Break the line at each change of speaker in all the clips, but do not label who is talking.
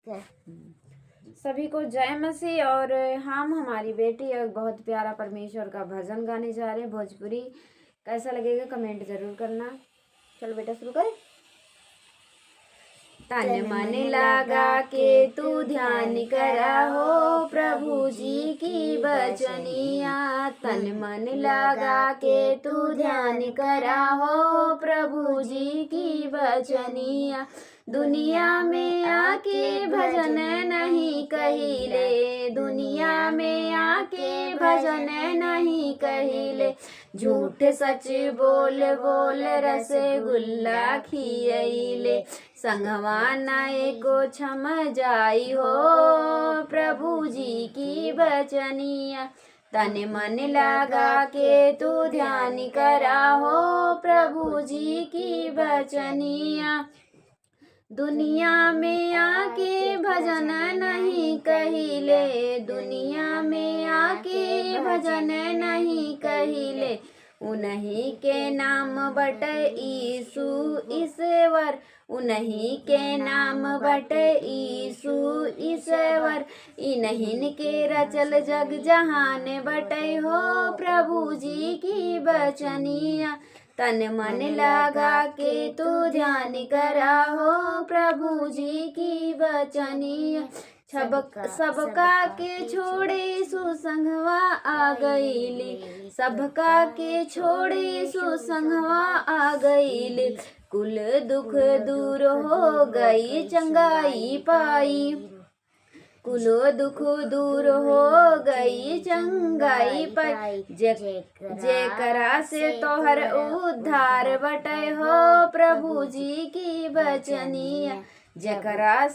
सभी को जय मसीह। और हम हमारी बेटी और बहुत प्यारा परमेश्वर का भजन गाने जा रहे हैं भोजपुरी। कैसा लगेगा कमेंट जरूर करना। चलो बेटा शुरू कर। तन मन लगा के तू ध्यान करा हो प्रभु जी की बचनिया। तन मन लगा के तू ध्यान करा हो प्रभु जी की बचनिया। दुनिया में आके भजन नहीं कहिले, दुनिया में आके भजन नहीं कहिले। झूठ सच बोल बोल रसगुल्ला खियैले। संगवा नाय को छम जाई हो प्रभु जी की बचनिया। तन मन लगा के तू ध्यान करा हो प्रभु जी की बचनिया। दुनिया में आके भजन नहीं कहिले, दुनिया में आके भजन नहीं कहिले। उन्हीं के नाम बट ईसु ईश्वर, उन्हीं के नाम बट ईसु ईश्वर। इन्हीं के रचल जग जहान बटे हो प्रभु जी की बचनिया। तन मन लगा के तू ध्यान करा हो प्रभु जी की बचनिया। सबका के छोड़े सुसंगवा आ गईले, सबका के छोड़े सुसंगवा आ गईले। कुल दुख दूर हो गई चंगाई पाई, कुलो दुख दूर हो गई चंगाई पाई। जेकरा से तोहर उद्धार बटे हो प्रभु जी की बचनिया। जेकरा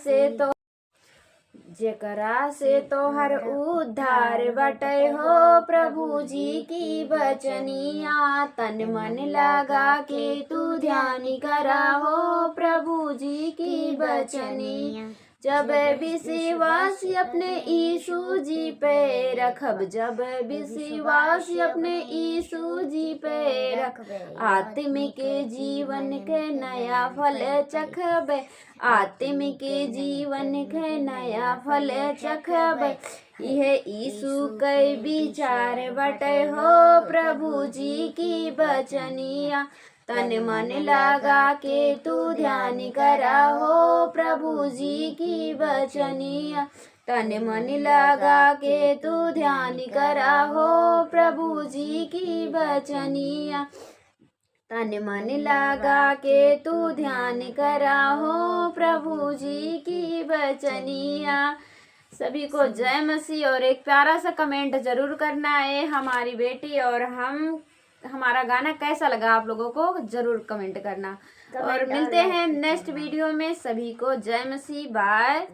से तोहर उद्धार बटे हो प्रभु जी की बचनिया। तन मन लगा के तू ध्यान करा हो प्रभु जी की बचनिया। जब विश्वास अपने यीशु जी पे रखब, जब विश्वास अपने यीशु जी पे रखब। आत्मिक जीवन के नया फल चखब, आत्मिक जीवन के नया फल चखब। यह यीशु के विचार बटे हो प्रभु जी की बचनिया। तन मन लगा के तू ध्यान करा हो प्रभु जी की बचनिया। तन मन लगा के तू ध्यान करा हो प्रभु जी की बचनिया। तन मन लगा के तू ध्यान करा हो प्रभु जी की बचनिया। सभी को जय मसीह। और एक प्यारा सा कमेंट जरूर करना है हमारी बेटी और हमारा गाना कैसा लगा आप लोगों को जरूर कमेंट करना। और मिलते हैं नेक्स्ट वीडियो में। सभी को जय मसीह। बाय।